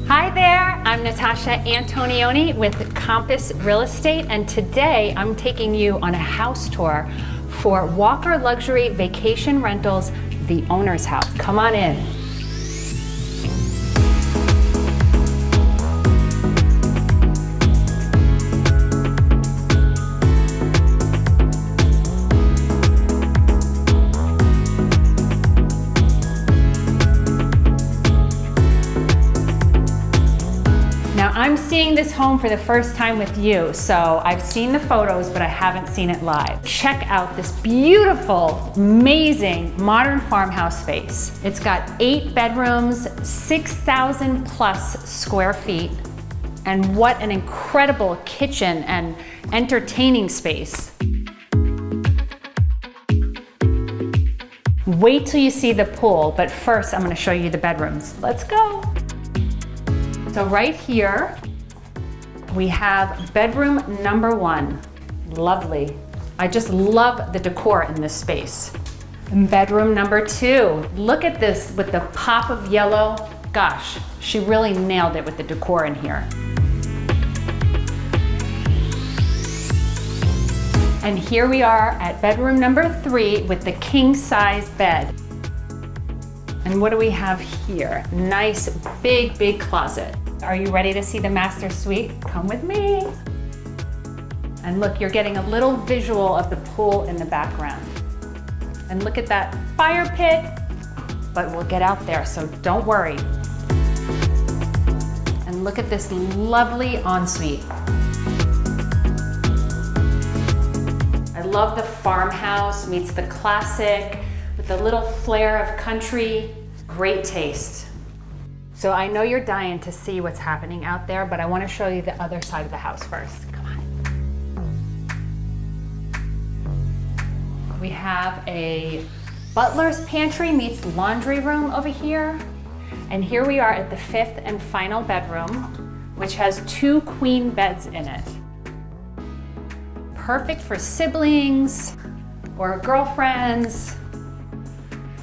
Hi there, I'm Natasha Antonioni with Compass Real Estate, and today I'm taking you on a house tour for Walker Luxury Vacation Rentals, the owner's house. Come on in. Now I'm seeing this home for the first time with you, so I've seen the photos, but I haven't seen it live. Check out this beautiful, amazing modern farmhouse space. It's got 8 bedrooms, 6,000 plus square feet, and what an incredible kitchen and entertaining space. Wait till you see the pool, but first I'm going to show you the bedrooms. Let's go. So right here, we have bedroom number 1. Lovely. I just love the decor in this space. And bedroom number 2. Look at this with the pop of yellow. Gosh, she really nailed it with the decor in here. And here we are at bedroom number 3 with the king size bed. And what do we have here? Nice, big closet. Are you ready to see the master suite? Come with me. And look, you're getting a little visual of the pool in the background. And look at that fire pit, but we'll get out there, so don't worry. And look at this lovely ensuite. I love the farmhouse meets the classic with a little flair of country. Great taste. So I know you're dying to see what's happening out there, but I want to show you the other side of the house first. Come on. We have a butler's pantry meets laundry room over here. And here we are at the 5th and final bedroom, which has 2 queen beds in it. Perfect for siblings or girlfriends.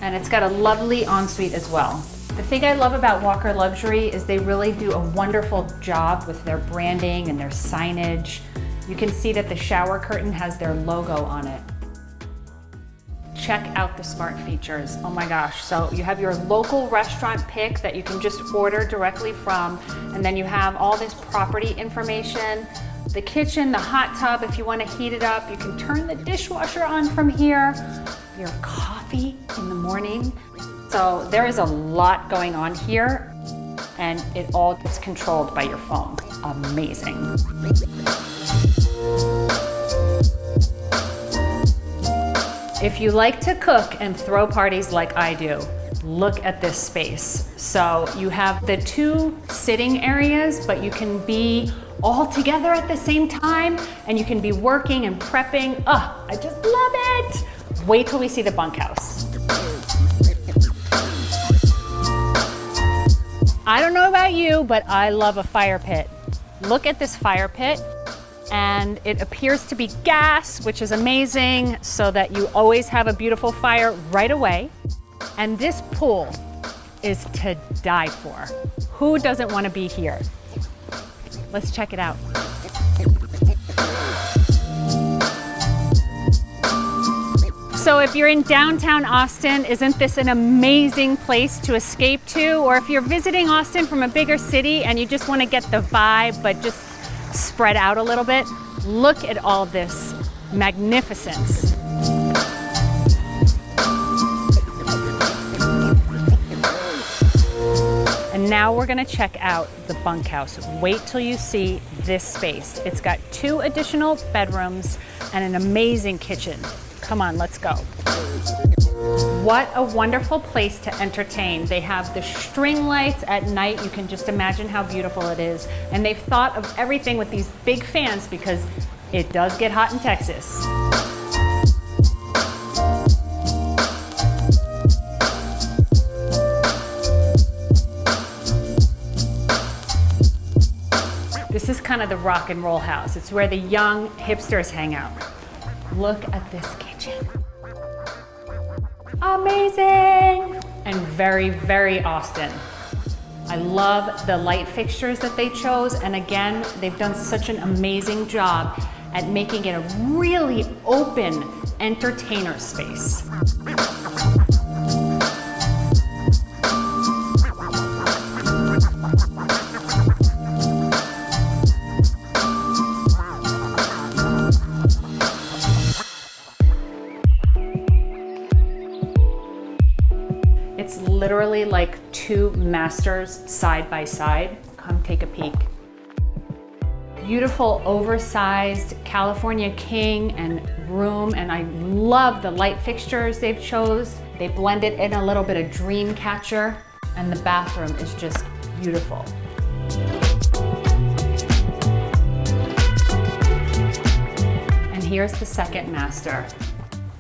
And it's got a lovely ensuite as well. The thing I love about Walker Luxury is they really do a wonderful job with their branding and their signage. You can see that the shower curtain has their logo on it. Check out the smart features. Oh my gosh. So you have your local restaurant pick that you can just order directly from, and then you have all this property information. The kitchen, the hot tub, if you want to heat it up, you can turn the dishwasher on from here. Your coffee in the morning. So there is a lot going on here, and it all gets controlled by your phone. Amazing. If you like to cook and throw parties like I do, look at this space. So you have the 2 sitting areas, but you can be all together at the same time, and you can be working and prepping. Oh, I just love it. Wait till we see the bunkhouse. I don't know about you, but I love a fire pit. Look at this fire pit, and it appears to be gas, which is amazing, so that you always have a beautiful fire right away. And this pool is to die for. Who doesn't want to be here? Let's check it out. So if you're in downtown Austin, isn't this an amazing place to escape to? Or if you're visiting Austin from a bigger city and you just want to get the vibe, but just spread out a little bit, look at all this magnificence. And now we're going to check out the bunkhouse. Wait till you see this space. It's got 2 additional bedrooms and an amazing kitchen. Come on, let's go. What a wonderful place to entertain. They have the string lights at night. You can just imagine how beautiful it is. And they've thought of everything with these big fans because it does get hot in Texas. This is kind of the rock and roll house. It's where the young hipsters hang out. Look at this kitchen. Amazing! and very, very Austin. I love the light fixtures that they chose, and again, they've done such an amazing job at making it a really open entertainer space. It's literally like two masters side by side. Come take a peek. Beautiful oversized California king and room, and I love the light fixtures they've chose. They blended in a little bit of dream catcher, and the bathroom is just beautiful. And here's the second master.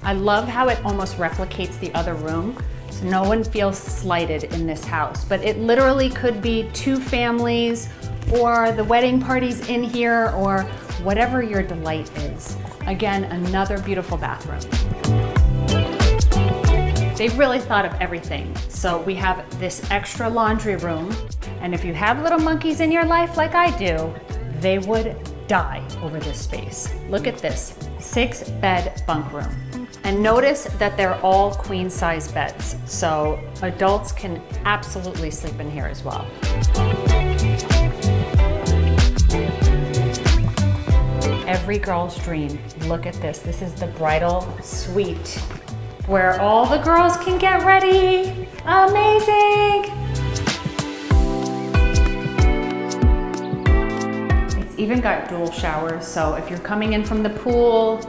I love how it almost replicates the other room. So no one feels slighted in this house, but it literally could be two families or the wedding parties in here or whatever your delight is. Again, another beautiful bathroom. They've really thought of everything. So we have this extra laundry room, and if you have little monkeys in your life like I do, they would die over this space. Look at this, 6-bed bunk room. And notice that they're all queen size beds, so adults can absolutely sleep in here as well. Every girl's dream. Look at this. This is the bridal suite where all the girls can get ready. Amazing! It's even got dual showers, so if you're coming in from the pool,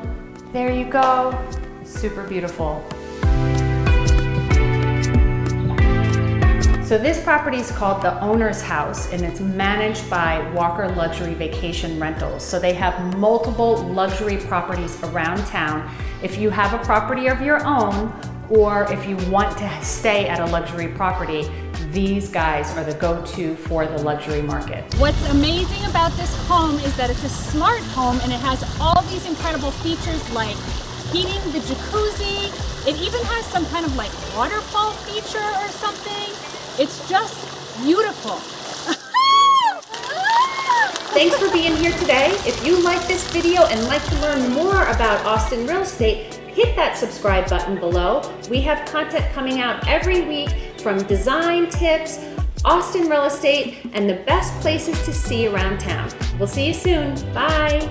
there you go. Super beautiful. So this property is called the Owner's House, and it's managed by Walker Luxury Vacation Rentals. So they have multiple luxury properties around town. If you have a property of your own, or if you want to stay at a luxury property, these guys are the go-to for the luxury market. What's amazing about this home is that it's a smart home, and it has all these incredible features like heating the jacuzzi. It even has some kind of like waterfall feature or something. It's just beautiful. Thanks for being here today. If you like this video and like to learn more about Austin real estate, hit that subscribe button below. We have content coming out every week from design tips, Austin real estate, and the best places to see around town. We'll see you soon. Bye.